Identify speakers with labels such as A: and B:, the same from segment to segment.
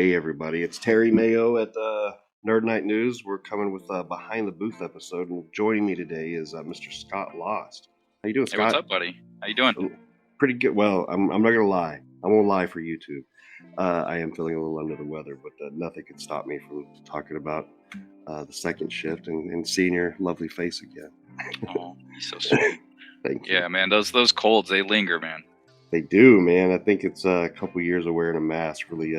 A: day, everybody. It's Terry Mayo at Nerd Night News. We're coming with a Behind the Booth episode, and joining me today is Mr. Scott Lost. How you doing,
B: Hey, what's
A: Scott?
B: up, buddy? How you doing?
A: Pretty good. Well, I'm not gonna lie. I won't lie for YouTube. I am feeling a little under the weather, but nothing can stop me from talking about the second shift and seeing your lovely face again.
B: Oh, he's so sweet.
A: Thank you.
B: Yeah, man, those colds, they linger, man.
A: They do, man. I think it's a couple years of wearing a mask really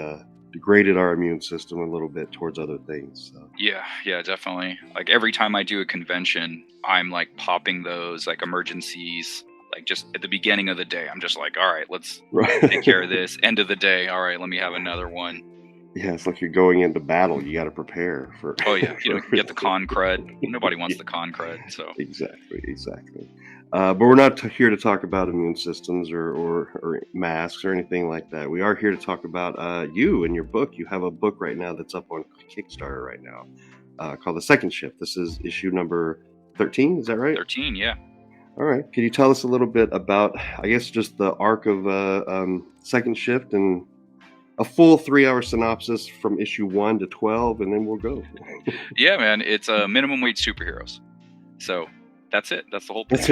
A: degraded our immune system a little bit towards other things. So.
B: Yeah, definitely. Like every time I do a convention, I'm like popping those like emergencies. Like just at the beginning of the day, I'm just like, all right, let's take care of this. End of the day, all right, let me have another one.
A: Yeah, it's like you're going into battle. You got to prepare for.
B: Oh yeah, you know, get the con crud. Nobody wants the con crud, so.
A: Exactly. But we're not here to talk about immune systems or masks or anything like that. We are here to talk about you and your book. You have a book right now that's up on Kickstarter right now called The Second Shift. This is issue number 13. Is that right?
B: 13, yeah.
A: All right. Can you tell us a little bit about, I guess, just the arc of Second Shift and a full 3-hour synopsis from issue 1 to 12, and then we'll go.
B: Yeah, man. It's minimum wage superheroes. So that's it. That's the whole point.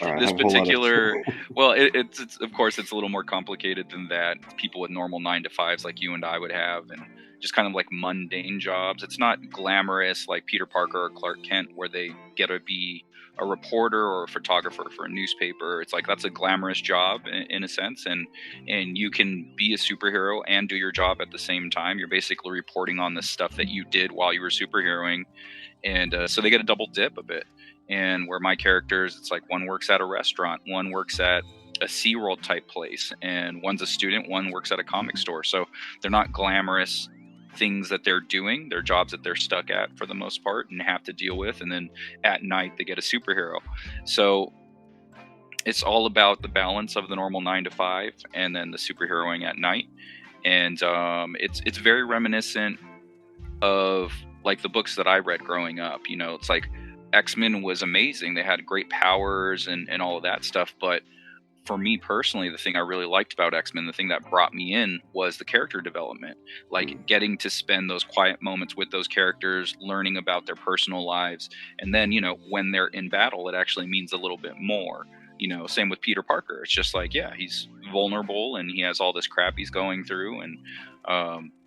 A: Right,
B: this particular, well, it's of course it's a little more complicated than that. People with normal 9-to-5s like you and I would have, and just kind of like mundane jobs. It's not glamorous like Peter Parker or Clark Kent, where they get to be a reporter or a photographer for a newspaper. It's like that's a glamorous job in a sense, and you can be a superhero and do your job at the same time. You're basically reporting on the stuff that you did while you were superheroing, and so they get a double dip a bit. And where my characters, it's like one works at a restaurant, one works at a SeaWorld type place, and one's a student, one works at a comic store. So they're not glamorous things that they're doing, they're jobs that they're stuck at for the most part and have to deal with, and then at night they get a superhero. So it's all about the balance of the normal 9-to-5 and then the superheroing at night. And it's very reminiscent of like the books that I read growing up. You know, it's like X-Men was amazing, they had great powers and all of that stuff, but for me personally, the thing I really liked about X-Men, the thing that brought me in, was the character development. Like getting to spend those quiet moments with those characters, learning about their personal lives. And then, you know, when they're in battle, it actually means a little bit more. You know, same with Peter Parker. It's just like, yeah, he's vulnerable and he has all this crap he's going through. And,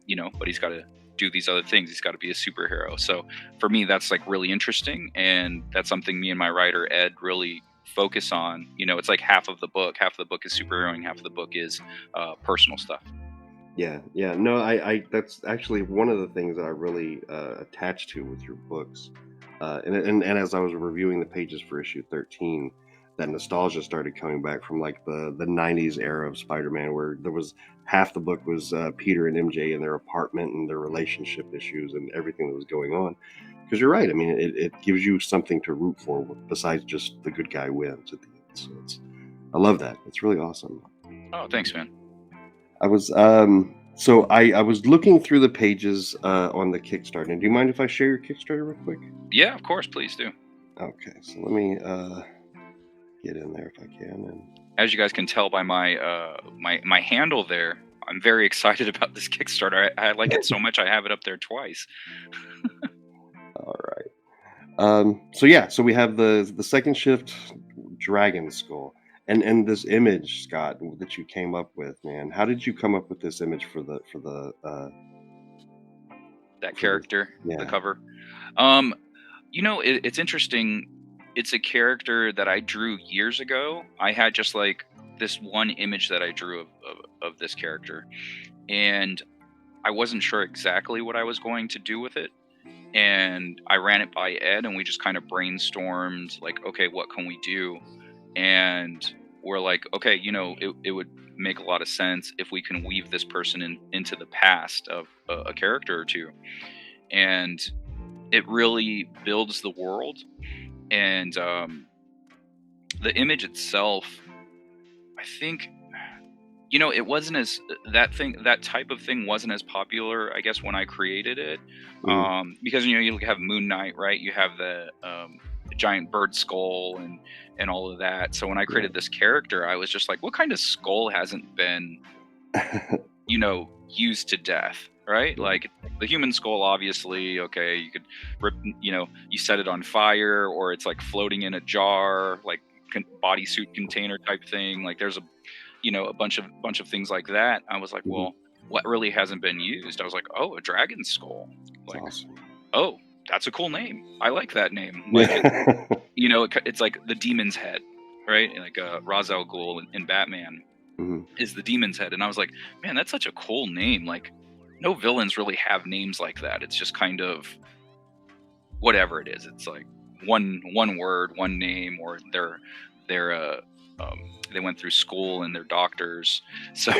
B: you know, but he's got to do these other things. He's got to be a superhero. So for me, that's like really interesting. And that's something me and my writer, Ed, really focus on. You know, it's like half of the book is superheroing, half of the book is personal stuff.
A: Yeah. No, I that's actually one of the things that I really attached to with your books. And as I was reviewing the pages for issue 13, that nostalgia started coming back from like the 90s era of Spider-Man, where there was half the book was Peter and MJ in their apartment and their relationship issues and everything that was going on. Because you're right. I mean, it gives you something to root for besides just the good guy wins at the end. So I love that. It's really awesome.
B: Oh, thanks, man.
A: I was so I was looking through the pages on the Kickstarter. And do you mind if I share your Kickstarter real quick?
B: Yeah, of course, please do.
A: Okay, so let me get in there if I can. And
B: as you guys can tell by my my handle there, I'm very excited about this Kickstarter. I like it so much I have it up there twice.
A: All right. So we have the Second Shift Dragon Skull and this image, Scott, that you came up with, man. How did you come up with this image for the
B: that character, the cover? You know, it's interesting. It's a character that I drew years ago. I had just like this one image that I drew of this character, and I wasn't sure exactly what I was going to do with it. And I ran it by Ed, and we just kind of brainstormed, like, okay, what can we do? And we're like, okay, you know, it would make a lot of sense if we can weave this person into the past of a character or two. And it really builds the world. And the image itself, I think, you know, it wasn't as that type of thing wasn't as popular, I guess, when I created it. Because, you know, you have Moon Knight, right? You have the giant bird skull and all of that. So when I created this character, I was just like, what kind of skull hasn't been used to death, right? Like the human skull, obviously, okay, you could rip, you set it on fire, or it's like floating in a jar, like bodysuit container type thing. Like there's a bunch of things like that. I was like, well, what really hasn't been used? I was like, oh, a dragon skull. Like,
A: awesome.
B: oh, that's a cool name. I like that name. Like, it's like the demon's head, right? Like Ra's al Ghul in Batman is the demon's head. And I was like, man, that's such a cool name. Like, no villains really have names like that. It's just kind of whatever it is. It's like one word, one name, or they went through school and they're doctors. So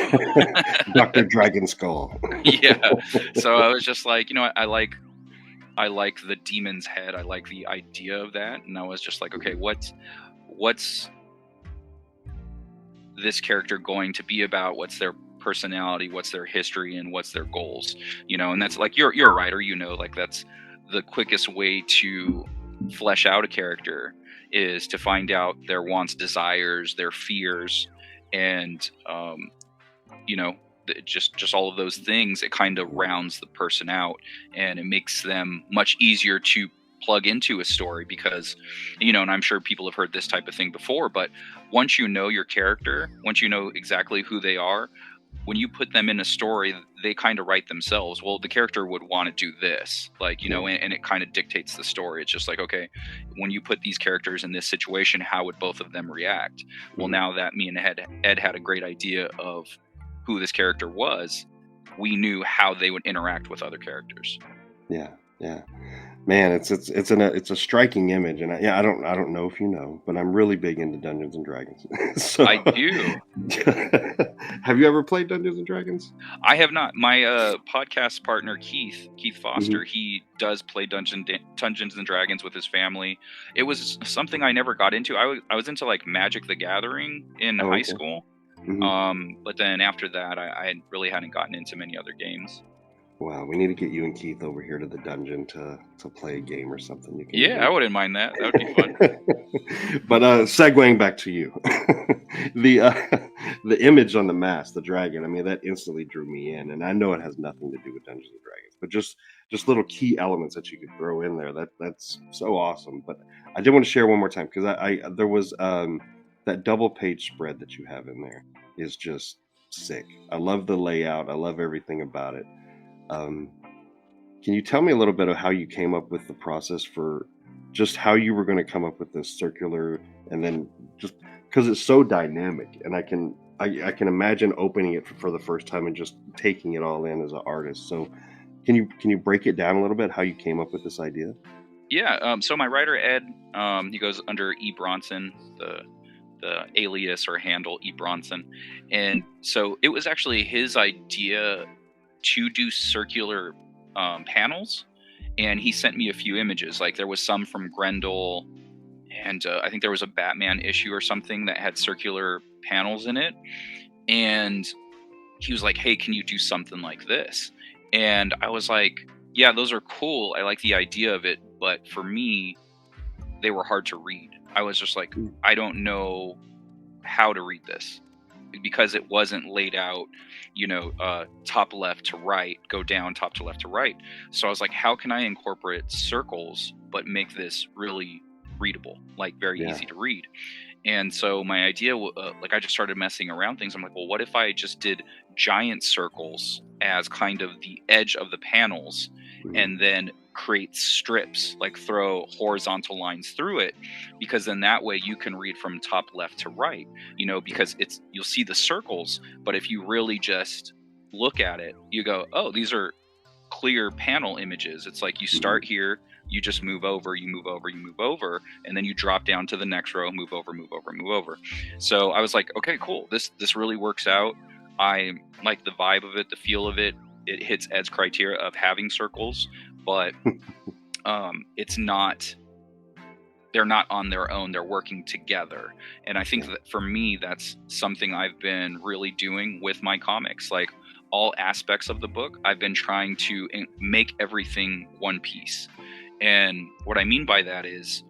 A: Dr. Dragon Skull.
B: Yeah. So I was just like, I like the demon's head. I like the idea of that. And I was just like, okay, what's this character going to be about? What's their personality? What's their history? And what's their goals? And that's like, you're a writer, like that's the quickest way to flesh out a character is to find out their wants, desires, their fears, and just all of those things. It kind of rounds the person out, and it makes them much easier to plug into a story because, and I'm sure people have heard this type of thing before, but once you know your character, once you know exactly who they are, when you put them in a story, they kind of write themselves. Well, the character would want to do this, like, and it kind of dictates the story. It's just like, okay, when you put these characters in this situation, how would both of them react? Well, now that me and Ed had a great idea of who this character was, we knew how they would interact with other characters.
A: Yeah. Man, it's a striking image, and I don't know if you know, but I'm really big into Dungeons and Dragons. So,
B: I do.
A: Have you ever played Dungeons and Dragons?
B: I have not. My podcast partner Keith Foster, he does play Dungeons and Dragons with his family. It was something I never got into. I was into like Magic the Gathering in high school, but then after that, I really hadn't gotten into many other games.
A: Wow, we need to get you and Keith over here to the dungeon to play a game or something.
B: I wouldn't mind that. That would be fun.
A: But segueing back to you, the image on the mask, the dragon. I mean, that instantly drew me in, and I know it has nothing to do with Dungeons and Dragons, but just little key elements that you could throw in there. That's so awesome. But I did want to share one more time because there was that double page spread that you have in there is just sick. I love the layout. I love everything about it. Can you tell me a little bit of how you came up with the process for just how you were going to come up with this circular, and then just because it's so dynamic, and I can imagine opening it for the first time and just taking it all in as an artist. So can you break it down a little bit how you came up with this idea?
B: Yeah. So my writer Ed, he goes under E. Bronson, the alias or handle E. Bronson, and so it was actually his idea to do circular panels, and he sent me a few images. Like there was some from Grendel, and I think there was a Batman issue or something that had circular panels in it, and he was like, hey, can you do something like this? And I was like, yeah, those are cool, I like the idea of it, but for me they were hard to read. I was just like, I don't know how to read this because it wasn't laid out, top left to right, go down, top to left to right. So I was like, how can I incorporate circles but make this really readable, like very easy to read? And so my idea, I just started messing around things. I'm like, well, what if I just did giant circles as kind of the edge of the panels, and then create strips, like throw horizontal lines through it, because then that way you can read from top left to right, because you'll see the circles, but if you really just look at it, you go, oh, these are clear panel images. It's like you start here, you just move over, you move over, you move over, and then you drop down to the next row, move over, move over, move over. So I was like, okay, cool, this really works out. I like the vibe of it, the feel of it. It hits Ed's criteria of having circles, but it's not, they're not on their own, they're working together. And I think that for me, that's something I've been really doing with my comics. Like all aspects of the book, I've been trying to make everything one piece. And what I mean by that is,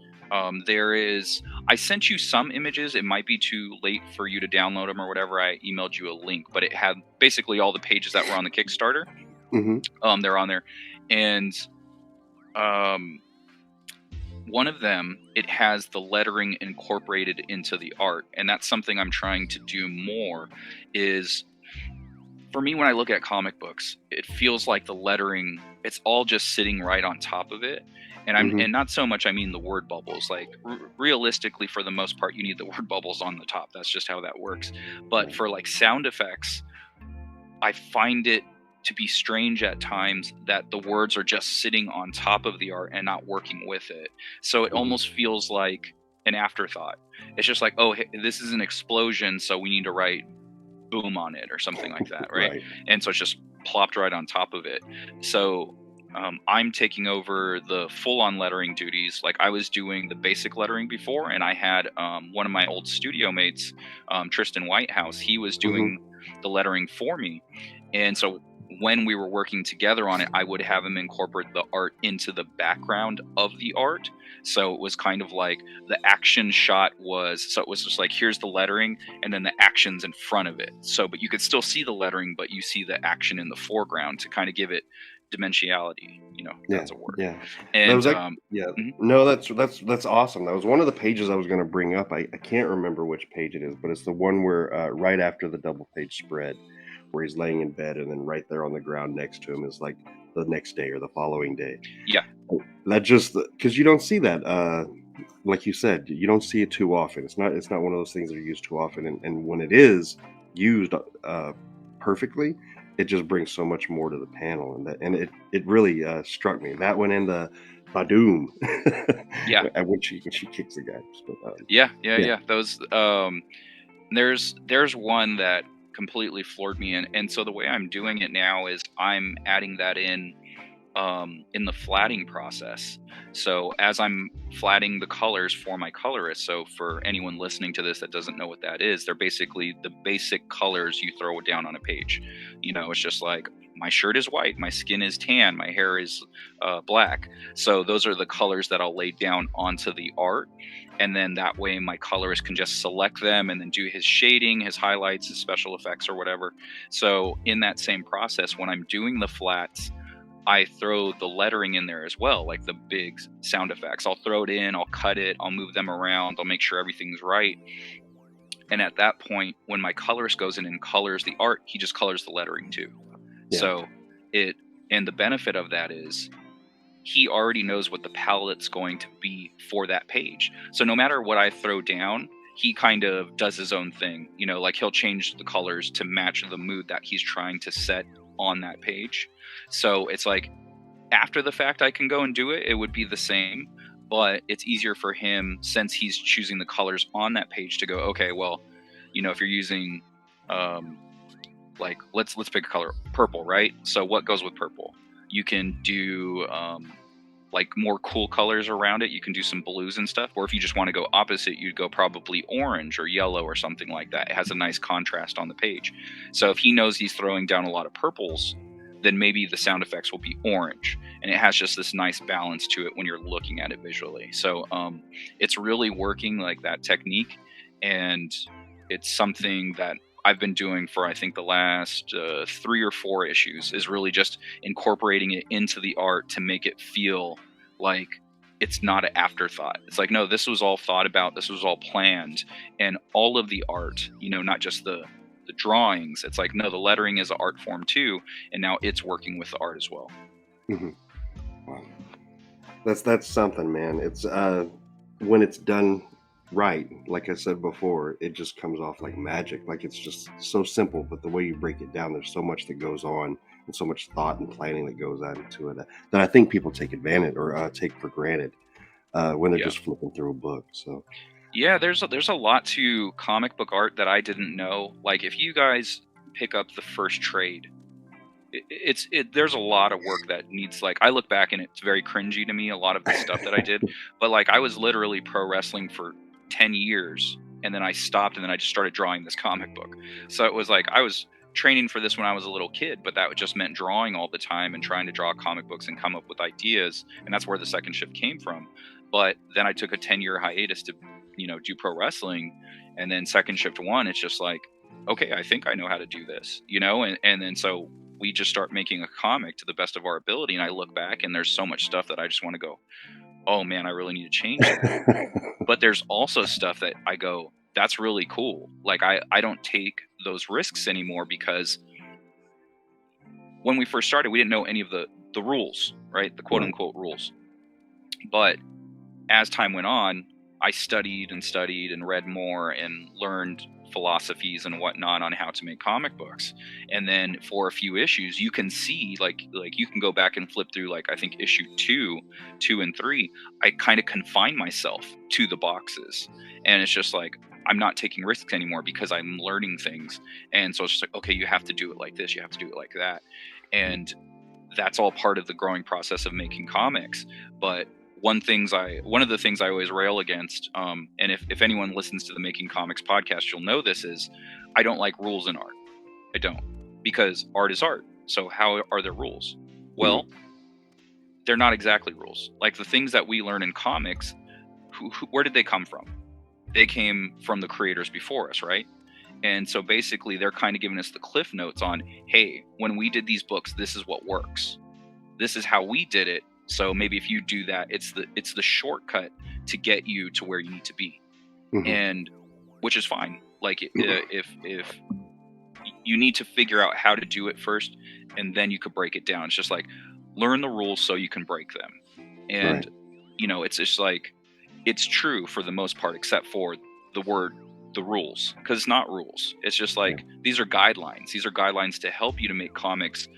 B: I sent you some images. It might be too late for you to download them or whatever. I emailed you a link, but it had basically all the pages that were on the Kickstarter. They're on there, and one of them, it has the lettering incorporated into the art, and that's something I'm trying to do more. Is for me, when I look at comic books, it feels like the lettering, it's all just sitting right on top of it. And and not so much I mean the word bubbles. Like realistically, for the most part, you need the word bubbles on the top. That's just how that works. But for like sound effects, I find it to be strange at times that the words are just sitting on top of the art and not working with it. So it almost feels like an afterthought. It's just like, oh, hey, this is an explosion, so we need to write boom on it or something like that, right? And so it's just plopped right on top of it. So I'm taking over the full-on lettering duties. Like I was doing the basic lettering before, and I had one of my old studio mates, Tristan Whitehouse, he was doing the lettering for me. And so when we were working together on it, I would have him incorporate the art into the background of the art. So it was kind of like the action shot so it was just like, here's the lettering and then the action's in front of it. So, but you could still see the lettering, but you see the action in the foreground to kind of give it dimensionality, that's a word.
A: Yeah.
B: And
A: That was like, no, that's awesome. That was one of the pages I was going to bring up. I can't remember which page it is, but it's the one where right after the double page spread, where he's laying in bed, and then right there on the ground next to him is like the next day or the following day.
B: Yeah.
A: That just because you don't see that, like you said, you don't see it too often. It's not one of those things that are used too often, and when it is used perfectly, it just brings so much more to the panel, and it really struck me, that one and the Badoom.
B: Yeah.
A: when she kicks the guy. But,
B: yeah. Those there's one that completely floored me, and so the way I'm doing it now is I'm adding that in the flatting process. So as I'm flatting the colors for my colorist, so for anyone listening to this that doesn't know what that is, they're basically the basic colors you throw down on a page. It's just like, my shirt is white, my skin is tan, my hair is black. So those are the colors that I'll lay down onto the art. And then that way my colorist can just select them and then do his shading, his highlights, his special effects or whatever. So in that same process, when I'm doing the flats, I throw the lettering in there as well, like the big sound effects. I'll throw it in, I'll cut it, I'll move them around, I'll make sure everything's right. And at that point, when my colorist goes in and colors the art, he just colors the lettering too. Yeah. So and the benefit of that is he already knows what the palette's going to be for that page. So no matter what I throw down, he kind of does his own thing. Like he'll change the colors to match the mood that he's trying to set on that page. So it's like, after the fact I can go and do it, it would be the same, but it's easier for him, since he's choosing the colors on that page, to go, okay, well, if you're using like let's pick a color, purple, right? So what goes with purple? You can do like more cool colors around it. You can do some blues and stuff. Or if you just want to go opposite, you'd go probably orange or yellow or something like that. It has a nice contrast on the page. So if he knows he's throwing down a lot of purples, then maybe the sound effects will be orange, and it has just this nice balance to it when you're looking at it visually. So it's really working, like that technique, and it's something that I've been doing for, I think, the last 3 or 4 issues, is really just incorporating it into the art to make it feel like it's not an afterthought. It's like, no, this was all thought about, this was all planned, and all of the art, not just the drawings. It's like, no, the lettering is an art form too, and now it's working with the art as well.
A: Wow. That's something, man. It's when it's done right, like I said before, it just comes off like magic. Like, it's just so simple, but the way you break it down, there's so much that goes on, and so much thought and planning that goes into it, that I think people take advantage or take for granted when they're just flipping through a book. So
B: yeah, there's a lot to comic book art that I didn't know. Like, if you guys pick up the first trade, there's a lot of work that needs, like, I look back and it's very cringy to me, a lot of the stuff that I did. But like, I was literally pro wrestling for 10 years, and then I stopped, and then I just started drawing this comic book. So it was like, I was training for this when I was a little kid, but that just meant drawing all the time and trying to draw comic books and come up with ideas, and that's where the second shift came from. But then I took a 10-year hiatus to do pro wrestling. And then second shift one, it's just like, okay, I think I know how to do this, and then so we just start making a comic to the best of our ability. And I look back and there's so much stuff that I just want to go, oh man, I really need to change that. But there's also stuff that I go, that's really cool. Like I don't take those risks anymore, because when we first started, we didn't know any of the rules, right? The quote unquote rules. But as time went on, I studied and read more and learned philosophies and whatnot on how to make comic books. And then for a few issues, you can see like you can go back and flip through, like I think issue 2 and 3, I kind of confine myself to the boxes. And it's just like, I'm not taking risks anymore because I'm learning things. And so it's just like, okay, you have to do it like this, you have to do it like that. And that's all part of the growing process of making comics. But one of the things I always rail against, and if anyone listens to the Making Comics podcast, you'll know this, is I don't like rules in art. I don't, because art is art. So how are there rules? Well, they're not exactly rules. Like the things that we learn in comics, where did they come from? They came from the creators before us, right? And so basically they're kind of giving us the cliff notes on, hey, when we did these books, this is what works. This is how we did it. So maybe if you do that, it's the shortcut to get you to where you need to be. And which is fine. Like if you need to figure out how to do it first, and then you could break it down. It's just like, learn the rules so you can break them. And it's just like, it's true for the most part, except for the rules, because it's not rules. It's just like, these are guidelines. These are guidelines to help you to make comics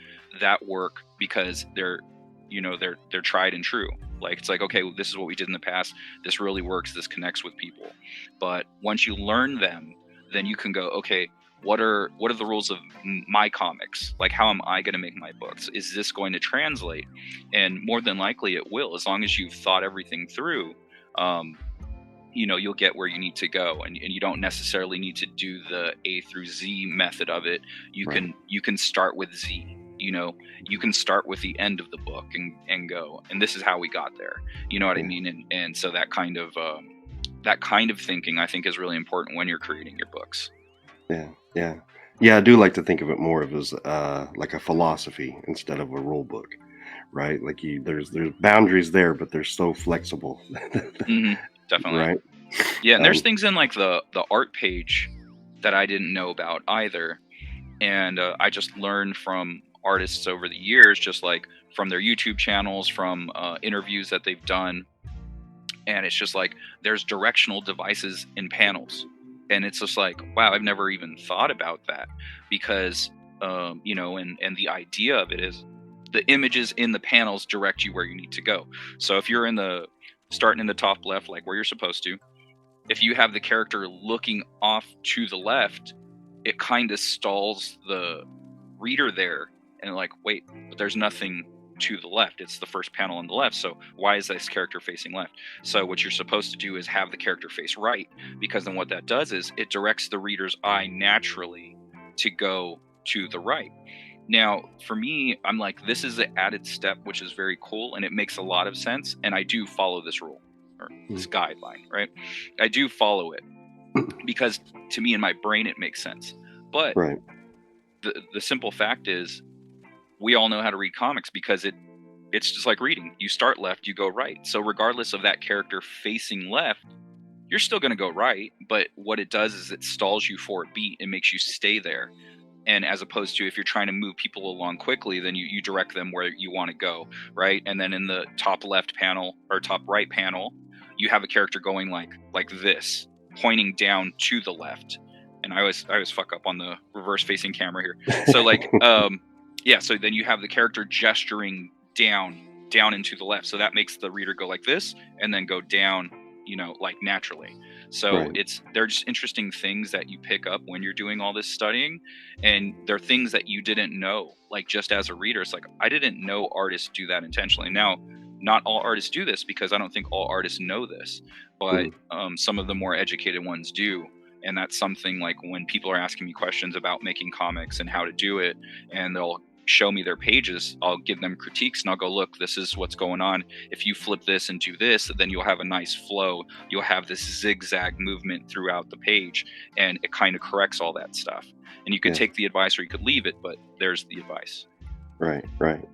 B: that work, because they're tried and true. Like, it's like, okay, well, this is what we did in the past. This really works. This connects with people. But once you learn them, then you can go, okay, what are the rules of my comics? Like, how am I going to make my books? Is this going to translate? And more than likely it will, as long as you've thought everything through. You'll get where you need to go, and you don't necessarily need to do the A through Z method of it. You can start with Z. You can start with the end of the book and go, and this is how we got there. You know what I mean? And so that kind of thinking, I think, is really important when you're creating your books.
A: Yeah. I do like to think of it more of as like a philosophy instead of a rule book, right? Like there's boundaries there, but they're so flexible.
B: Definitely.
A: Right.
B: Yeah, and there's things in like the art page that I didn't know about either, and I just learned from artists over the years, just like from their YouTube channels, from interviews that they've done. And it's just like, there's directional devices in panels, and it's just like, wow, I've never even thought about that, because and the idea of it is the images in the panels direct you where you need to go. So if you're starting in the top left, like where you're supposed to, if you have the character looking off to the left, it kind of stalls the reader there, and like, wait, but there's nothing to the left. It's the first panel on the left. So why is this character facing left? So what you're supposed to do is have the character face right, because then what that does is it directs the reader's eye naturally to go to the right. Now, for me, I'm like, this is an added step, which is very cool, and it makes a lot of sense. And I do follow this rule, or this guideline, right? I do follow it because to me, in my brain, it makes sense. But the simple fact is, we all know how to read comics, because it's just like reading. You start left, you go right. So regardless of that character facing left, you're still going to go right. But what it does is it stalls you for a beat. It makes you stay there. And as opposed to, if you're trying to move people along quickly, then you direct them where you want to go, right? And then in the top left panel or top right panel, you have a character going like this, pointing down to the left. And I always fuck up on the reverse facing camera here. So like, so then you have the character gesturing down into the left. So that makes the reader go like this and then go down, like naturally. So they're just interesting things that you pick up when you're doing all this studying, and they're things that you didn't know. Like, just as a reader, it's like, I didn't know artists do that intentionally. Now, not all artists do this, because I don't think all artists know this, but some of the more educated ones do. And that's something like when people are asking me questions about making comics and how to do it, and they'll show me their pages, I'll give them critiques and I'll go, look, this is what's going on. If you flip this and do this, then you'll have a nice flow. You'll have this zigzag movement throughout the page, and it kind of corrects all that stuff. And you can
A: Yeah.
B: take the advice or you could leave it, but there's the advice.
A: Right. Right.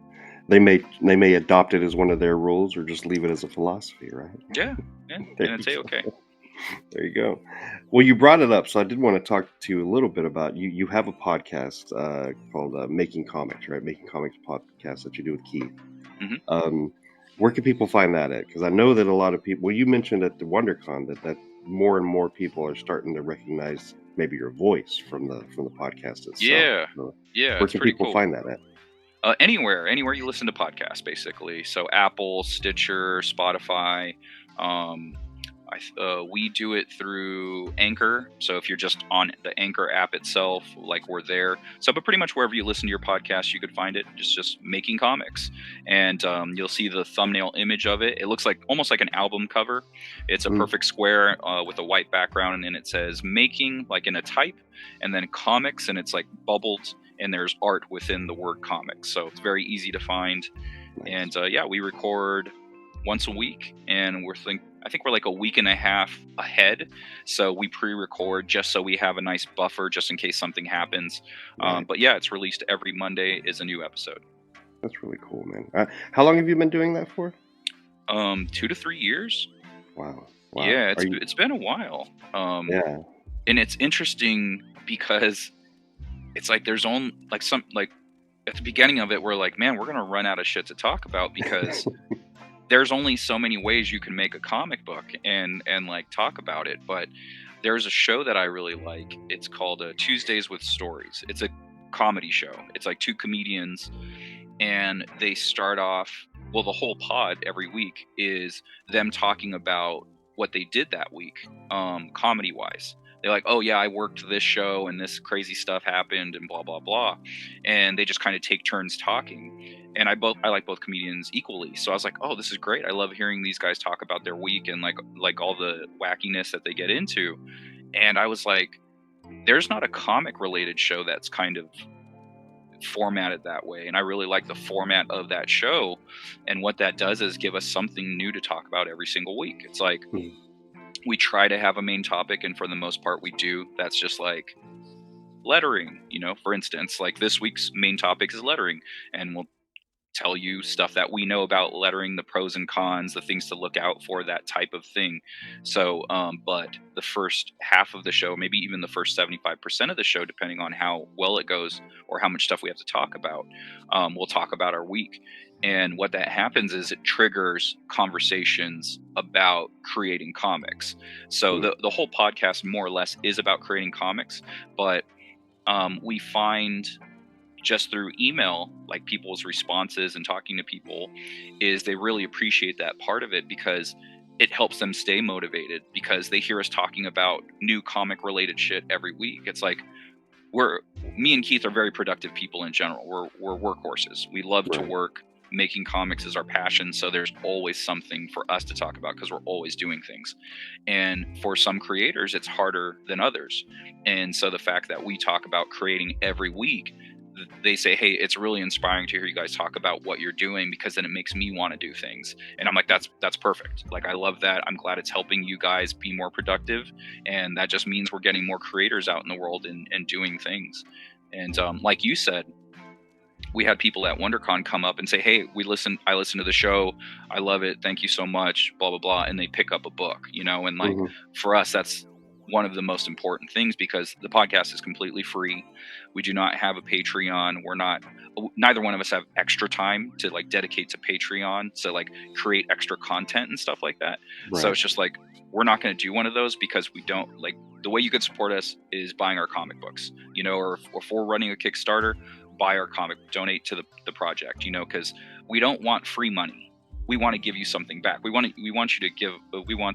A: They may adopt it as one of their rules, or just leave it as a philosophy, right?
B: Yeah, yeah,
A: There
B: and it's
A: you
B: okay.
A: go. There you go. Well, you brought it up, so I did want to talk to you a little bit about you. You have a podcast called Making Comics, right? Making Comics podcast that you do with Keith.
B: hmm
A: Um, where can people find that at? Because I know that a lot of people. Well, you mentioned at the WonderCon that more and more people are starting to recognize maybe your voice from the podcast itself.
B: Yeah,
A: So
B: yeah,
A: where
B: it's
A: can
B: pretty
A: people
B: cool.
A: find that at?
B: Anywhere you listen to podcasts, basically. So Apple, Stitcher, Spotify. Um, we do it through Anchor. So if you're just on the Anchor app itself, like we're there. So, but pretty much wherever you listen to your podcast, you could find it. Just Making Comics, and you'll see the thumbnail image of it. It looks like almost like an album cover. It's a
A: Mm,
B: perfect square with a white background, and then it says Making, like in a type, and then Comics, and it's like bubbled. And there's art within the word comics, so it's very easy to find.
A: nice.
B: And yeah, we record once a week, and I think we're like a week and a half ahead. So we pre-record just so we have a nice buffer just in case something happens.
A: Right.
B: But yeah, it's released every Monday is a new episode.
A: That's really cool, man. How long have you been doing that for?
B: 2 to 3 years.
A: Wow. Wow.
B: Yeah,
A: Are you?
B: it's been a while.
A: Yeah.
B: And it's interesting because it's like there's only like some like at the beginning of it, we're like, man, we're gonna run out of shit to talk about because there's only so many ways you can make a comic book and like talk about it. But there's a show that I really like. It's called Tuesdays with Stories. It's a comedy show. It's like two comedians, and they start off. Well, the whole pod every week is them talking about what they did that week, comedy wise. They're like, oh yeah, I worked this show and this crazy stuff happened and blah blah blah, and they just kind of take turns talking. And I like both comedians equally, so I was like, oh, this is great. I love hearing these guys talk about their week and like all the wackiness that they get into. And I was like, there's not a comic related show that's kind of formatted that way, and I really like the format of that show. And what that does is give us something new to talk about every single week. It's like
A: Hmm.
B: we try to have a main topic, and for the most part we do. That's just like lettering, for instance, like this week's main topic is lettering, and we'll tell you stuff that we know about lettering, the pros and cons, the things to look out for, that type of thing. So but the first half of the show, maybe even the first 75% of the show, depending on how well it goes or how much stuff we have to talk about, we'll talk about our week. And what that happens is it triggers conversations about creating comics. So
A: Hmm.
B: the whole podcast more or less is about creating comics, but we find just through email, like people's responses and talking to people, is they really appreciate that part of it because it helps them stay motivated, because they hear us talking about new comic related shit every week. It's like we're me and Keith are very productive people in general. We're workhorses. We love to
A: Right.
B: work. Making comics is our passion, so there's always something for us to talk about because we're always doing things. And for some creators it's harder than others, and so the fact that we talk about creating every week, they say, hey, it's really inspiring to hear you guys talk about what you're doing, because then it makes me want to do things. And I'm like, that's perfect. Like, I love that. I'm glad it's helping you guys be more productive, and that just means we're getting more creators out in the world and doing things. And like you said, we had people at WonderCon come up and say, hey, I listened to the show, I love it, thank you so much, blah blah blah, and they pick up a book, and like,
A: Hmm.
B: for us, that's one of the most important things, because the podcast is completely free. We do not have a Patreon. Neither one of us have extra time to like dedicate to Patreon to like create extra content and stuff like that. So
A: Right.
B: it's just like, we're not going to do one of those, because we don't like, the way you could support us is buying our comic books, or if we're running a Kickstarter, buy our comic, donate to the project, because we don't want free money. We want to give you something back. We want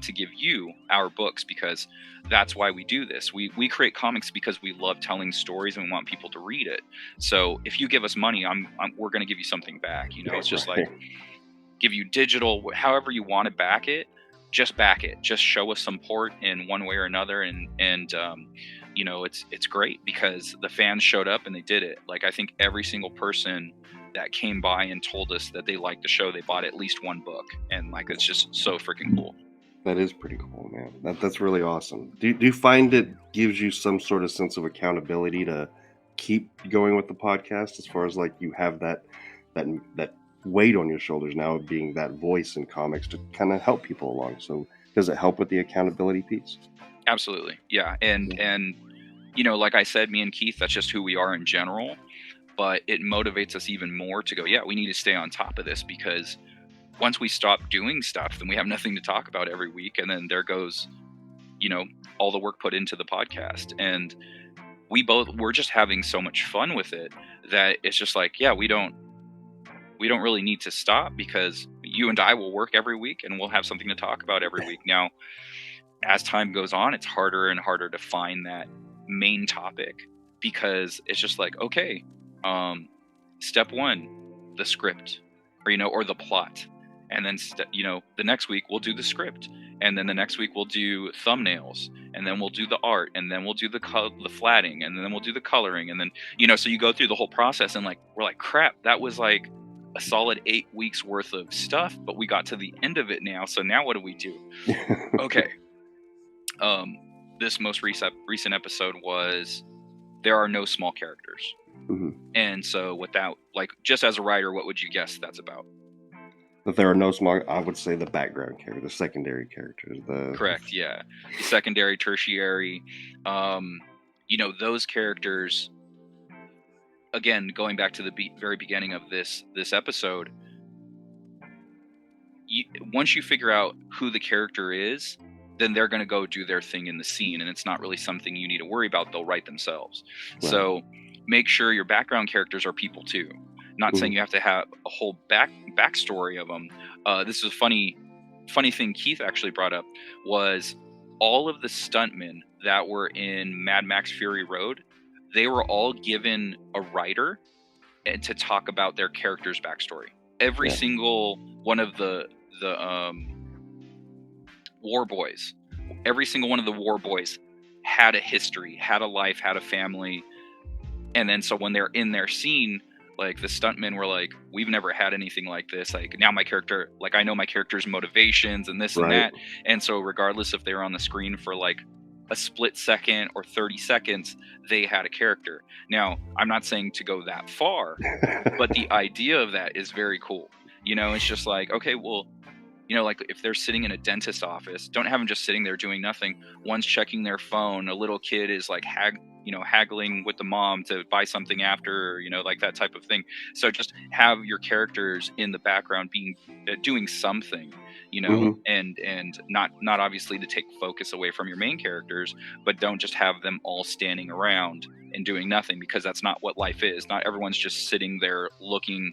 B: to give you our books, because that's why we do this. We create comics because we love telling stories and we want people to read it. So if you give us money, we're going to give you something back. It's just like,
A: Right.
B: give you digital, however you want to back it. Just back it. Just show us support in one way or another, and it's great because the fans showed up and they did it. Like, I think every single person that came by and told us that they liked the show, they bought at least one book, and like, it's just so freaking cool.
A: That is pretty cool, man. That's really awesome. Do you find it gives you some sort of sense of accountability to keep going with the podcast, as far as like you have that weight on your shoulders now of being that voice in comics to kind of help people along? So does it help with the accountability piece?
B: Absolutely, yeah. And like I said, me and Keith, that's just who we are in general. But it motivates us even more to go, yeah, we need to stay on top of this, because once we stop doing stuff, then we have nothing to talk about every week, and then there goes all the work put into the podcast. And we're just having so much fun with it that it's just like, yeah, we don't really need to stop, because you and I will work every week and we'll have something to talk about every week. Now, as time goes on, it's harder and harder to find that main topic, because it's just like, okay, step one, the script, or the plot. And then, the next week we'll do the script, and then the next week we'll do thumbnails, and then we'll do the art, and then we'll do the flatting, and then we'll do the coloring, and then, so you go through the whole process, and like, we're like, crap, that was like a solid 8 weeks worth of stuff, but we got to the end of it now. So now what do we do? Okay. This most recent episode was, there are no small characters.
A: Mm-hmm.
B: And so without, like, just as a writer, what would you guess that's about?
A: That there are no small, I would say the background characters, the secondary characters.
B: Correct, yeah. The secondary, tertiary, those characters, again, going back to the very beginning of this episode, once you figure out who the character is, then they're going to go do their thing in the scene, and it's not really something you need to worry about. They'll write themselves. Right. So make sure your background characters are people too. Not saying you have to have a whole backstory of them. This is a funny thing Keith actually brought up, was all of the stuntmen that were in Mad Max Fury Road, they were all given a writer to talk about their character's backstory. Every single one of the war boys, every single one of the war boys had a history, had a life, had a family. And then so when they're in their scene, like, the stuntmen were like, we've never had anything like this. Like, now my character, like, I know my character's motivations and this and that. And so regardless if they were on the screen for like a split second or 30 seconds, they had a character. Now, I'm not saying to go that far, but the idea of that is very cool. It's just like, okay, well, like, if they're sitting in a dentist office, don't have them just sitting there doing nothing. One's checking their phone. A little kid is like haggling with the mom to buy something after, like that type of thing. So just have your characters in the background doing something, and not obviously to take focus away from your main characters, but don't just have them all standing around and doing nothing, because that's not what life is. Not everyone's just sitting there looking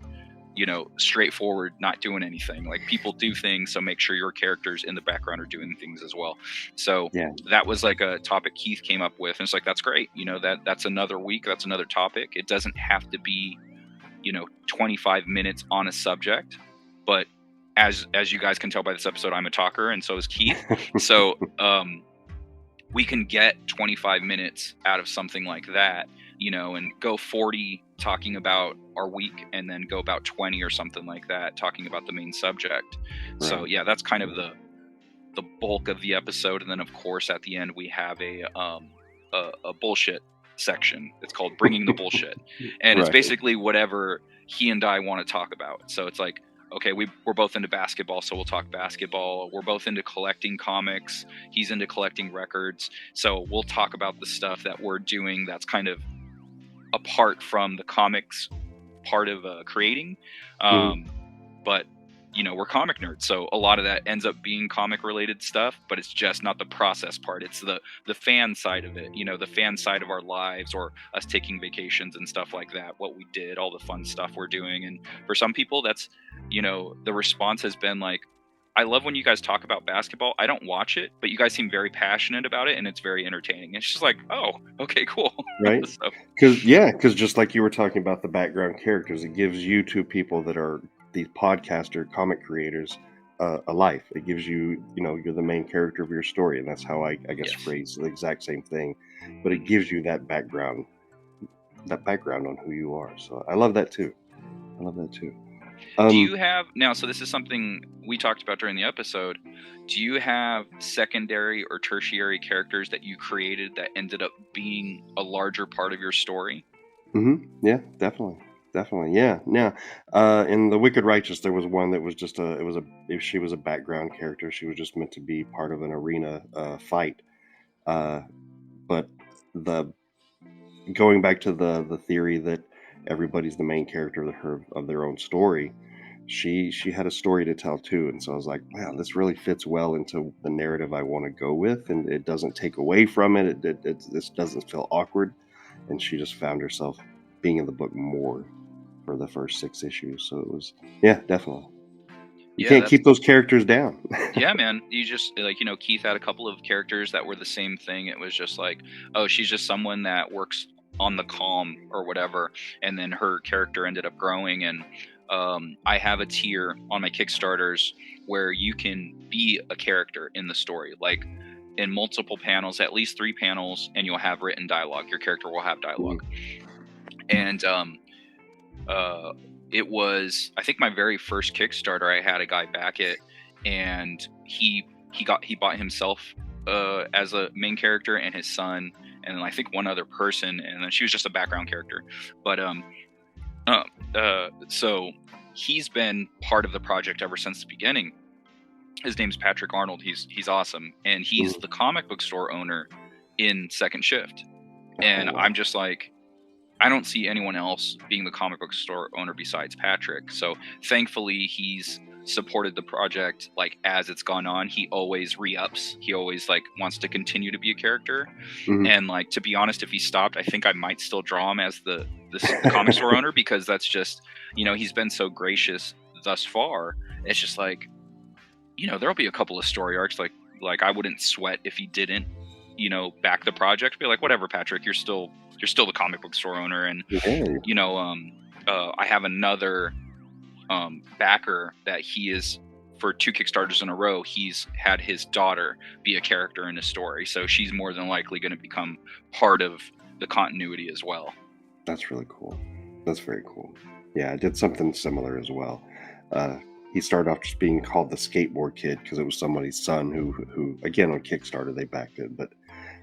B: straightforward, not doing anything. Like, people do things, so make sure your characters in the background are doing things as well. So that was like a topic Keith came up with, and it's like, that's great. That's another week, that's another topic. It doesn't have to be 25 minutes on a subject, but as you guys can tell by this episode, I'm a talker, and so is Keith. So we can get 25 minutes out of something like that, and go 40 talking about our week, and then go about 20 or something like that talking about the main subject. Right. So yeah, that's kind of the bulk of the episode. And then of course at the end we have a bullshit section. It's called Bringing the Bullshit, and it's basically whatever he and I want to talk about. So it's like, okay, we're both into basketball, so we'll talk basketball. We're both into collecting comics. He's into collecting records. So we'll talk about the stuff that we're doing that's kind of apart from the comics part of creating. But we're comic nerds, so a lot of that ends up being comic related stuff, but it's just not the process part. It's the fan side of it, the fan side of our lives, or us taking vacations and stuff like that, what we did, all the fun stuff we're doing. And for some people, that's the response has been like, I love when you guys talk about basketball. I don't watch it, but you guys seem very passionate about it, and it's very entertaining. It's just like, oh, okay, cool.
A: Right. Because just like you were talking about the background characters, it gives you two people that are these podcaster comic creators a life. It gives you, you're the main character of your story, and that's how I guess
B: Yes.
A: phrase the exact same thing. But it
B: Mhm.
A: gives you that background on who you are. So I love that too. I love that too.
B: Do
A: Um,
B: you have now? So this is something we talked about during the episode. Do you have secondary or tertiary characters that you created that ended up being a larger part of your story?
A: yeah, definitely. Definitely. Yeah. Yeah. In The Wicked Righteous, there was one that was just if she was a background character, she was just meant to be part of an arena fight. Uh, but the going back to the theory that everybody's the main character of their own story, she had a story to tell too, and so I was like, wow, this really fits well into the narrative I want to go with, and it doesn't take away from it. This doesn't feel awkward, and she just found herself being in the book more for the first 6 issues. So it was, yeah, definitely. You
B: Yeah,
A: can't
B: that's
A: keep those characters down.
B: yeah, man. You just like Keith had a couple of characters that were the same thing. It was just like, oh, she's just someone that works on the calm or whatever, and then her character ended up growing. And I have a tier on my Kickstarters where you can be a character in the story, like in multiple panels, at least 3 panels, and you'll have written dialogue. Your character will have dialogue,
A: Mhm.
B: and uh, it was, I think, my very first Kickstarter. I had a guy back it, and he bought himself as a main character and his son, and then I think one other person, and then she was just a background character. But uh, so he's been part of the project ever since the beginning. His name's Patrick Arnold. He's awesome, and he's
A: Mhm.
B: the comic book store owner in Second Shift.
A: Oh
B: And I'm
A: wow.
B: just like, I don't see anyone else being the comic book store owner besides Patrick. So thankfully, he's supported the project like as it's gone on. He always re-ups. He always like wants to continue to be a character.
A: Mhm.
B: And like, to be honest, if he stopped, I think I might still draw him as the comic store owner, because that's just, he's been so gracious thus far. It's just like, there'll be a couple of story arcs like I wouldn't sweat if he didn't, back the project. Be like, whatever, Patrick, you're still the comic book store owner. And
A: Yeah.
B: you know, I have another backer that he is, for 2 Kickstarters in a row, he's had his daughter be a character in a story, so she's more than likely going to become part of the continuity as well.
A: That's really cool. That's very cool. Yeah, I did something similar as well. Uh, he started off just being called the skateboard kid because it was somebody's son who again on Kickstarter they backed it. But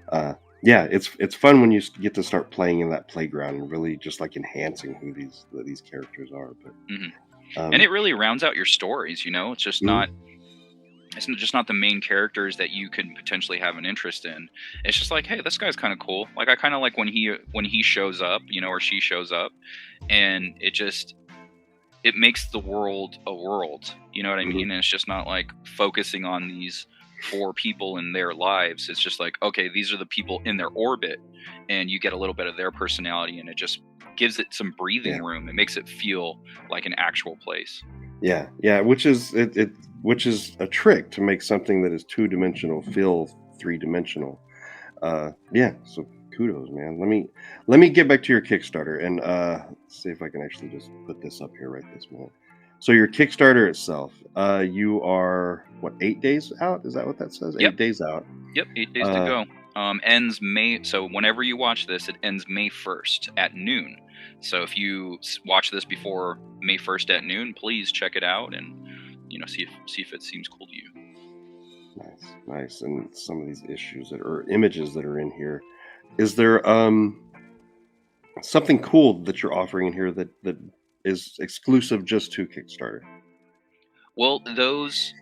A: uh, yeah, it's fun when you get to start playing in that playground and really just like enhancing who these characters are. But
B: hmm And
A: um,
B: it really rounds out your stories. It's just not
A: mhm,
B: the main characters that you could potentially have an interest in. It's just like, hey, this guy's kind of cool. Like, I kind of like when he shows up, or she shows up, and it makes the world a world. You know what I
A: mhm,
B: mean? And it's just not like focusing on these 4 people in their lives. It's just like, okay, these are the people in their orbit, and you get a little bit of their personality, and it just gives it some breathing
A: yeah,
B: room. It makes it feel like an actual place.
A: yeah, yeah. Which is a trick to make something that is 2 dimensional feel 3 dimensional. Yeah, so kudos, man. Let me get back to your Kickstarter and see if I can actually just put this up here right this minute. So your Kickstarter itself, you are what, 8 days out? Is that what that says?
B: Yep.
A: 8 days out.
B: Yep, 8 days to
A: Uh,
B: go. Ends May. So whenever you watch this, it ends May 1st at noon. So if you watch this before May 1st at noon, please check it out and see if it seems cool to you.
A: nice, nice. And some of these issues that are images that are in here. Is there something cool that you're offering in here that is exclusive just to Kickstarter?
B: Well, those,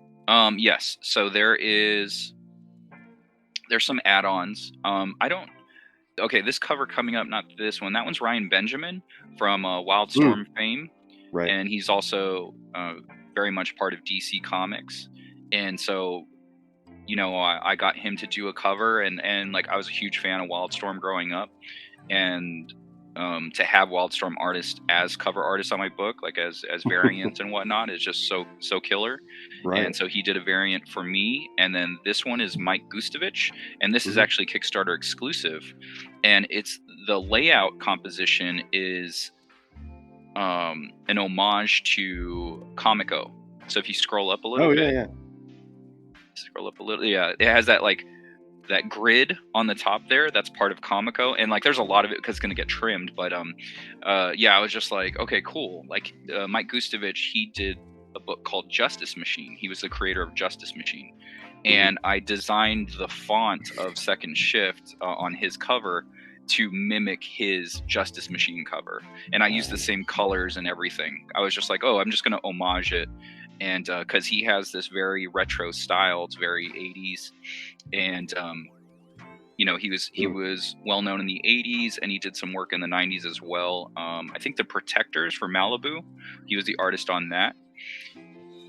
B: yes. So there's some add-ons. I don't. Okay, this cover coming up, not this one. That one's Ryan Benjamin from
A: Mm,
B: Wildstorm fame,
A: right.
B: and he's also very much part of DC Comics. And so I got him to do a cover, and like, I was a huge fan of Wildstorm growing up, and to have Wildstorm artists as cover artists on my book, like as variants and whatnot, is just so killer. And
A: Right.
B: so he did a variant for me, and then this one is Mike Gustovich, and this is
A: Mhm.
B: actually Kickstarter exclusive, and it's the layout composition is an homage to Comico. So if you scroll up a little
A: Oh yeah,
B: bit,
A: yeah.
B: yeah, it has that like that grid on the top there. That's part of Comico, and like there's a lot of it because it's gonna get trimmed. But yeah, I was just like, okay, cool. Like Mike Gustovich, he did a book called Justice Machine. He was the creator of Justice Machine, and I designed the font of Second Shift on his cover to mimic his Justice Machine cover, and I used the same colors and everything. I was just like, oh, I'm just gonna homage it, and because he has this very retro style, it's very 80s, and you know, he was well known in the 80s, and he did some work in the 90s as well. I think the Protectors for Malibu, he was the artist on that.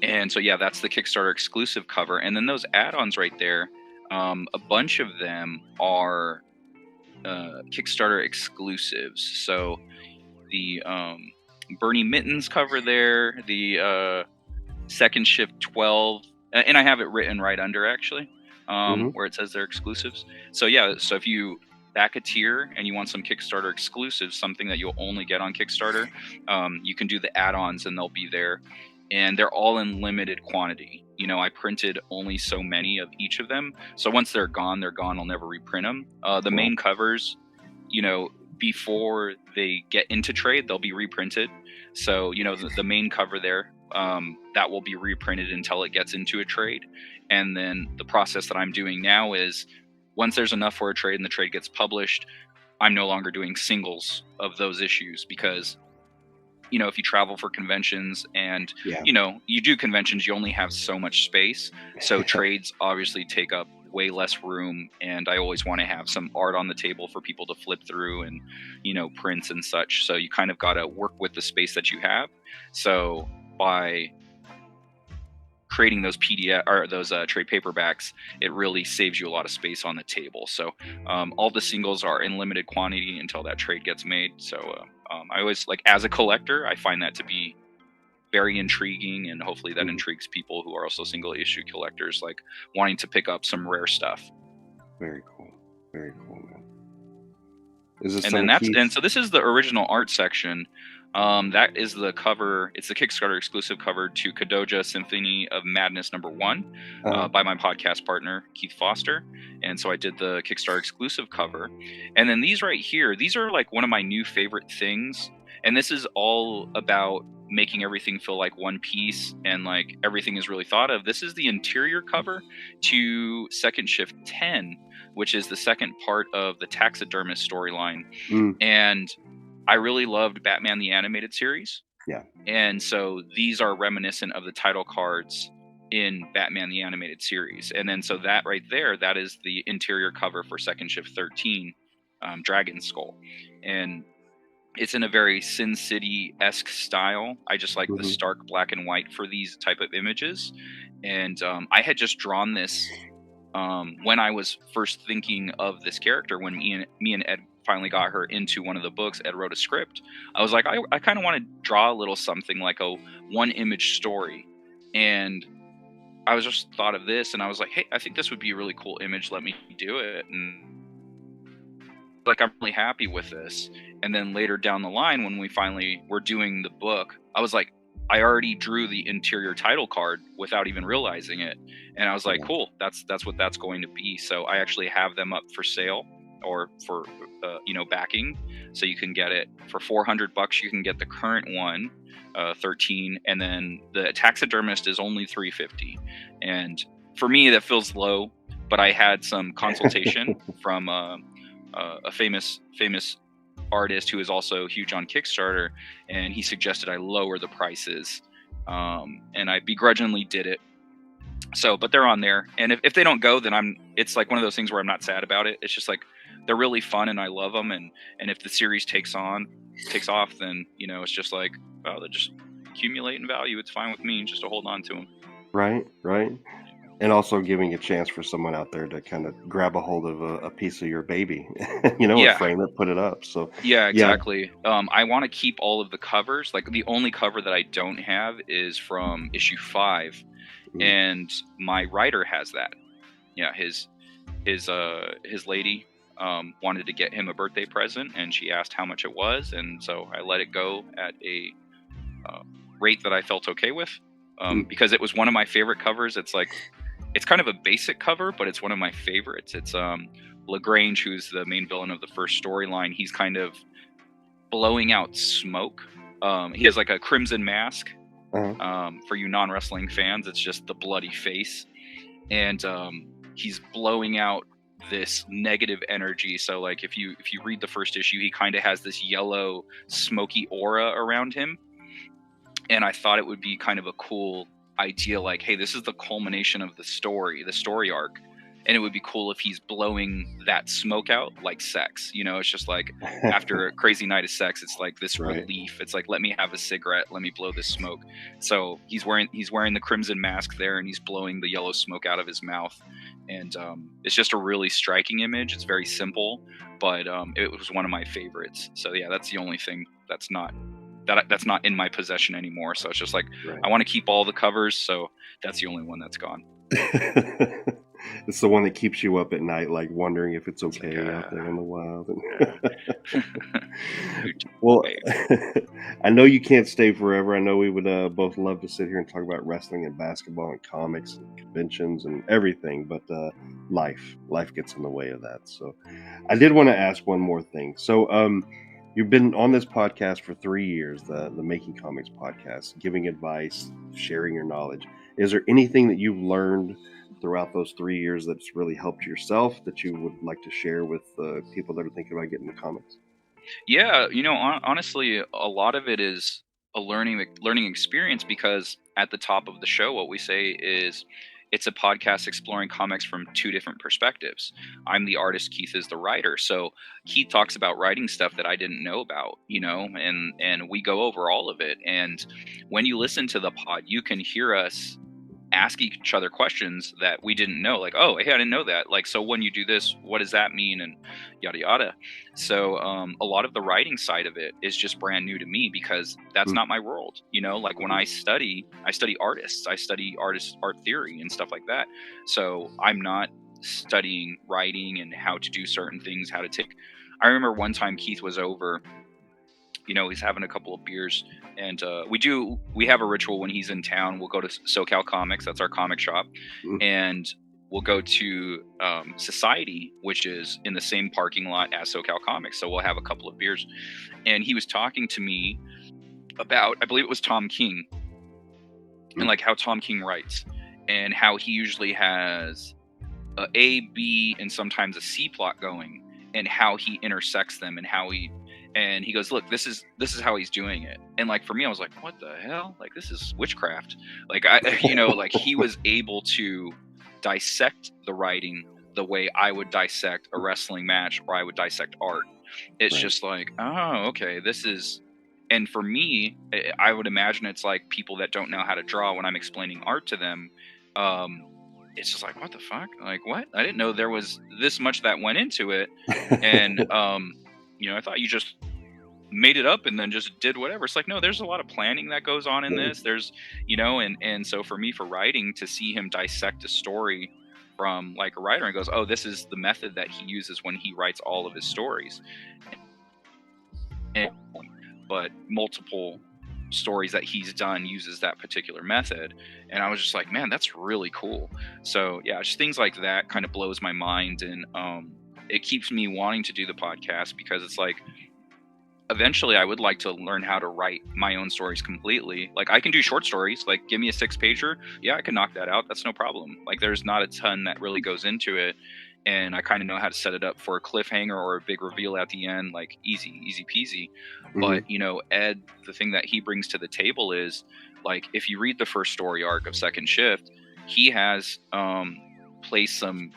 B: And so yeah, that's the Kickstarter exclusive cover. And then those add-ons right there, a bunch of them are Kickstarter exclusives. So the Bernie Mittens cover there, the Second Shift 12, and I have it written right under actually, where it says they're exclusives. So yeah, so if you back a tier and you want some Kickstarter exclusives, something that you'll only get on Kickstarter, you can do the add-ons and they'll be there. And they're all in limited quantity. You know, I printed only so many of each of them. So once they're gone, they're gone. I'll never reprint them. The main covers, you know, before they get into trade, they'll be reprinted. So, you know, the main cover there, that will be reprinted until it gets into a trade. And then the process that I'm doing now is once there's enough for a trade and the trade gets published, I'm no longer doing singles of those issues because, you know, if you travel for conventions and, you know, you do conventions, you only have so much space. So trades obviously take up way less room. And I always want to have some art on the table for people to flip through and, you know, prints and such. So you kind of got to work with the space that you have. So by creating those PDF or those trade paperbacks, it really saves you a lot of space on the table. So all the singles are in limited quantity until that trade gets made. So I always, like, as a collector, I find that to be very intriguing, and hopefully that intrigues people who are also single issue collectors, like wanting to pick up some rare stuff.
A: Very cool. Very cool, man. Is this
B: And so this is the original art section. That is the cover. It's the Kickstarter exclusive cover to Kadoja Symphony of Madness #1 by my podcast partner, Keith Foster. And so I did the Kickstarter exclusive cover. And then these right here, these are like one of my new favorite things. And this is all about making everything feel like one piece and like everything is really thought of. This is the interior cover to Second Shift 10, which is the second part of the taxidermist storyline. And I really loved Batman the Animated Series.
A: Yeah.
B: And so these are reminiscent of the title cards in Batman the Animated Series. And then so that right there, that is the interior cover for Second Shift 13, Dragon Skull. And it's in a very Sin City-esque style. I just like the stark black and white for these type of images. And I had just drawn this when I was first thinking of this character, when me and Ed finally got her into one of the books. Ed wrote a script. I was like, I kind of want to draw a little something like a one image story. And I was just thought of this, and I was like, hey, I think this would be a really cool image. Let me do it. And like, I'm really happy with this. And then later down the line, when we finally were doing the book, I was like, I already drew the interior title card without even realizing it. And I was like, cool, that's what that's going to be. So I actually have them up for sale, or for you know, backing. So you can get it for $400. You can get the current one, 13, and then the taxidermist is only $350. And for me, that feels low, but I had some consultation from a famous artist who is also huge on Kickstarter, and he suggested I lower the prices, and I begrudgingly did it. So, but they're on there, and if they don't go, then it's like one of those things where I'm not sad about it. It's just like, they're really fun and I love them, and if the series takes off, then, you know, it's just like, well, they just accumulate in value. It's fine with me just to hold on to them.
A: Right. And also giving a chance for someone out there to kind of grab a hold of a piece of your baby, you know, and frame it, put it up. So
B: yeah, exactly. I want to keep all of the covers. Like, the only cover that I don't have is from issue 5, and my writer has that. Yeah, his lady wanted to get him a birthday present, and she asked how much it was, and so I let it go at a rate that I felt okay with. because it was one of my favorite covers. It's kind of a basic cover, but it's one of my favorites. It's LaGrange, who's the main villain of the first storyline. He's kind of blowing out smoke. He has like a crimson mask. For you non-wrestling fans, it's just the bloody face, and he's blowing out this negative energy. So like if you read the first issue, he kind of has this yellow smoky aura around him, and I thought it would be kind of a cool idea, like, hey, this is the culmination of the story arc, and it would be cool if he's blowing that smoke out like sex. It's just like after a crazy night of sex, it's like this relief. It's like, let me have a cigarette, let me blow this smoke. So he's wearing the crimson mask there, and he's blowing the yellow smoke out of his mouth, and it's just a really striking image. It's very simple, but it was one of my favorites. So yeah, that's the only thing that's not in my possession anymore. So it's just like, I want to keep all the covers, so that's the only one that's gone.
A: It's the one that keeps you up at night, like wondering if it's okay out there in the wild. Well, I know you can't stay forever. I know we would both love to sit here and talk about wrestling and basketball and comics and conventions and everything, but life gets in the way of that. So I did want to ask one more thing. So you've been on this podcast for 3 years, the Making Comics podcast, giving advice, sharing your knowledge. Is there anything that you've learned throughout those 3 years that's really helped yourself that you would like to share with people that are thinking about getting into comics?
B: Yeah, honestly, a lot of it is a learning experience, because at the top of the show, what we say is it's a podcast exploring comics from two different perspectives. I'm the artist, Keith is the writer. So Keith talks about writing stuff that I didn't know about, and we go over all of it. And when you listen to the pod, you can hear us ask each other questions that we didn't know, like, oh, hey, I didn't know that, like, so when you do this, what does that mean, and yada yada. So a lot of the writing side of it is just brand new to me, because that's not my world. Like when I study artists, I study art theory and stuff like that. So I'm not studying writing and how to do certain things, I remember one time Keith was over, he's having a couple of beers, and we have a ritual when he's in town. We'll go to SoCal Comics, that's our comic shop, and we'll go to Society, which is in the same parking lot as SoCal Comics. So we'll have a couple of beers, and he was talking to me about, I believe it was Tom King, and like how Tom King writes, and how he usually has a B, and sometimes a C plot going, and how he intersects them, and he goes, look, this is how he's doing it. And like, for me, I was like, what the hell? Like, this is witchcraft. Like, like he was able to dissect the writing the way I would dissect a wrestling match, or I would dissect art. It's just like, oh, okay, and for me, I would imagine it's like people that don't know how to draw, when I'm explaining art to them, it's just like, what the fuck? Like, what? I didn't know there was this much that went into it. And, I thought you just made it up and then just did whatever. It's like, no, there's a lot of planning that goes on in this. There's, and so for me, for writing, to see him dissect a story from like a writer, and goes, oh, this is the method that he uses when he writes all of his stories. But multiple stories that he's done uses that particular method, and I was just like, man, that's really cool. So yeah, just things like that kind of blows my mind, and it keeps me wanting to do the podcast, because it's like, eventually I would like to learn how to write my own stories completely. Like, I can do short stories, like give me a 6-pager, yeah, I can knock that out, that's no problem. Like, there's not a ton that really goes into it, and I kind of know how to set it up for a cliffhanger or a big reveal at the end, like easy peasy. But Ed, the thing that he brings to the table is, like, if you read the first story arc of Second Shift, he has placed some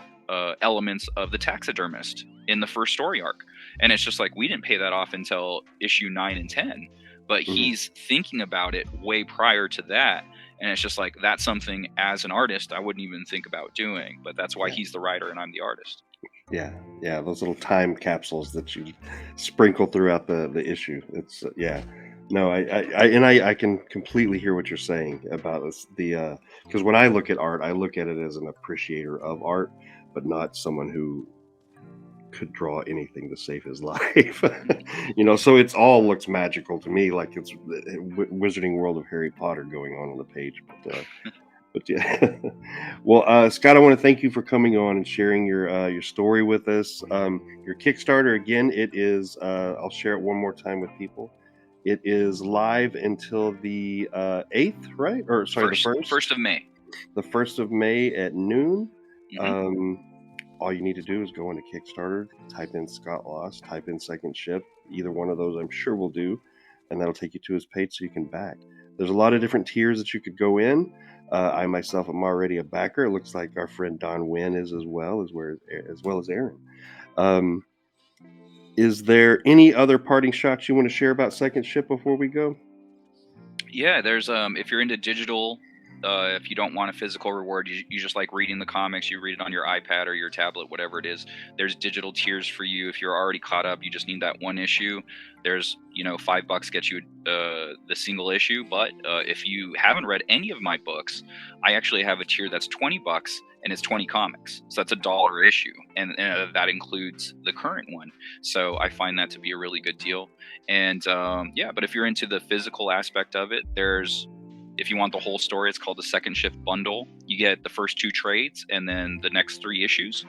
B: elements of the taxidermist in the first story arc, and it's just like, we didn't pay that off until issue 9 and 10, but he's thinking about it way prior to that. And it's just like, that's something as an artist I wouldn't even think about doing, but that's why he's the writer and I'm the artist.
A: Yeah, those little time capsules that you sprinkle throughout the issue. It's no, I can completely hear what you're saying about this. Because when I look at art, I look at it as an appreciator of art, but not someone who could draw anything to save his life. So it's all looks magical to me, like it's Wizarding World of Harry Potter going on the page. But yeah. Well, Scott, I want to thank you for coming on and sharing your story with us. Your Kickstarter, again, it is. I'll share it one more time with people. It is live until the 8th, right? Or sorry, the
B: 1st of May.
A: The 1st of May at noon.
B: Mhm.
A: All you need to do is go into Kickstarter, type in Scott Lost, type in Second Ship. Either one of those I'm sure will do, and that'll take you to his page so you can back. There's a lot of different tiers that you could go in. I myself am already a backer. It looks like our friend Don Wynn is as well as Aaron. Is there any other parting shots you want to share about Second Ship before we go?
B: Yeah, there's if you're into digital, if you don't want a physical reward, you just like reading the comics, you read it on your iPad or your tablet, whatever it is. There's digital tiers for you. If you're already caught up, you just need that one issue. There's $5 gets you the single issue. But if you haven't read any of my books, I actually have a tier that's $20 and it's 20 comics. So that's $1 issue, and that includes the current one. So I find that to be a really good deal. And but if you're into the physical aspect of it, if you want the whole story, it's called the Second Shift Bundle. You get the first 2 trades and then the next 3 issues.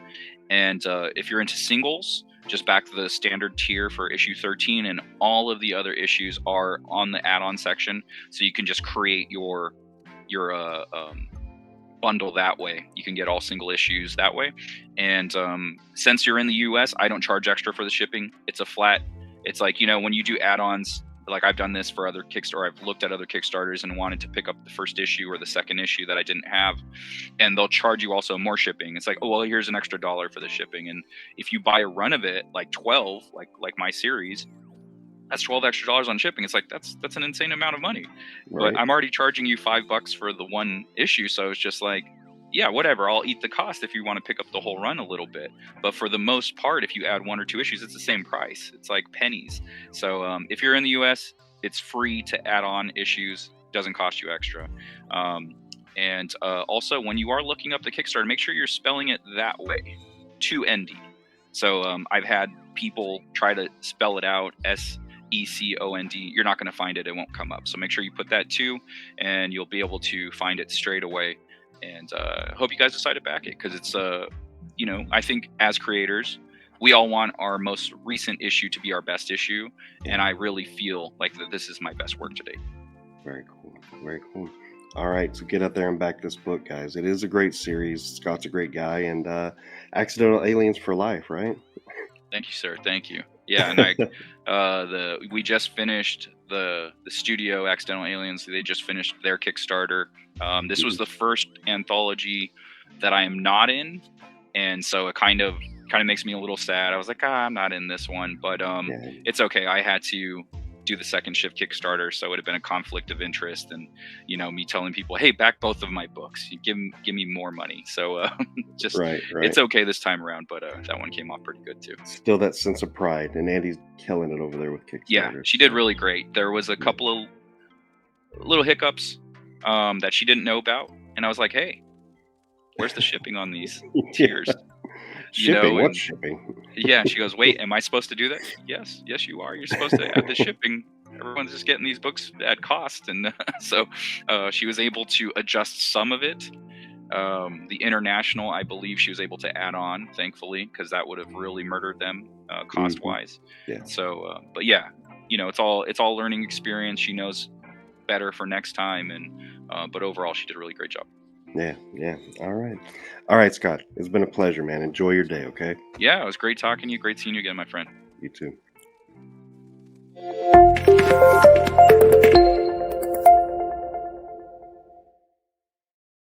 B: And if you're into singles, just back to the standard tier for issue 13, and all of the other issues are on the add-on section. So you can just create your bundle that way. You can get all single issues that way. And since you're in the US, I don't charge extra for the shipping. It's a flat. It's like, when you do add-ons, like I've done this for other Kickstarter, I've looked at other Kickstarters and wanted to pick up the first issue or the second issue that I didn't have, and they'll charge you also more shipping. It's like, oh, well, here's an extra $1 for the shipping. And if you buy a run of it, like 12, like my series, that's 12 extra dollars on shipping. It's like, that's an insane amount of money.
A: Right.
B: But I'm already charging you $5 for the one issue. So it's just like, yeah, whatever. I'll eat the cost if you want to pick up the whole run a little bit. But for the most part, if you add 1 or 2 issues, it's the same price. It's like pennies. So if you're in the US, it's free to add on issues. Doesn't cost you extra. And also, when you are looking up the Kickstarter, make sure you're spelling it that way, 2ND. So I've had people try to spell it out SECOND. You're not going to find it. It won't come up. So make sure you put that 2, and you'll be able to find it straight away. And hope you guys decide to back it, because it's I think as creators, we all want our most recent issue to be our best issue, and I really feel like that this is my best work to date.
A: Very cool. Very cool. All right, so get out there and back this book, guys. It is a great series. Scott's a great guy, and Accidental Aliens for life, right?
B: Thank you, sir. Thank you. Yeah, and we just finished the studio Accidental Aliens. They just finished their Kickstarter. This was the first anthology that I am not in, and so it kind of makes me a little sad. I was like, I'm not in this one, but It's okay. I had to do the Second Shift Kickstarter, so it would have been a conflict of interest, and me telling people, hey, back both of my books, you give me more money. So just
A: right.
B: It's okay this time around, but that one came off pretty good too.
A: Still that sense of pride, and Andy's killing it over there with Kickstarter.
B: Yeah, she did really great. There was a couple of little hiccups that she didn't know about, and I was like, hey, where's the shipping on these tiers?
A: Shipping? What shipping?
B: Yeah, she goes, wait, am I supposed to do that? Yes, you are. You're supposed to add the shipping. Everyone's just getting these books at cost. And so she was able to adjust some of it. The international, I believe she was able to add on, thankfully, because that would have really murdered them cost-wise.
A: Yeah.
B: So, but yeah, it's all learning experience. She knows better for next time. And but overall, she did a really great job.
A: Yeah. All right, Scott. It's been a pleasure, man. Enjoy your day, okay?
B: Yeah, it was great talking to you. Great seeing you again, my friend.
A: You too.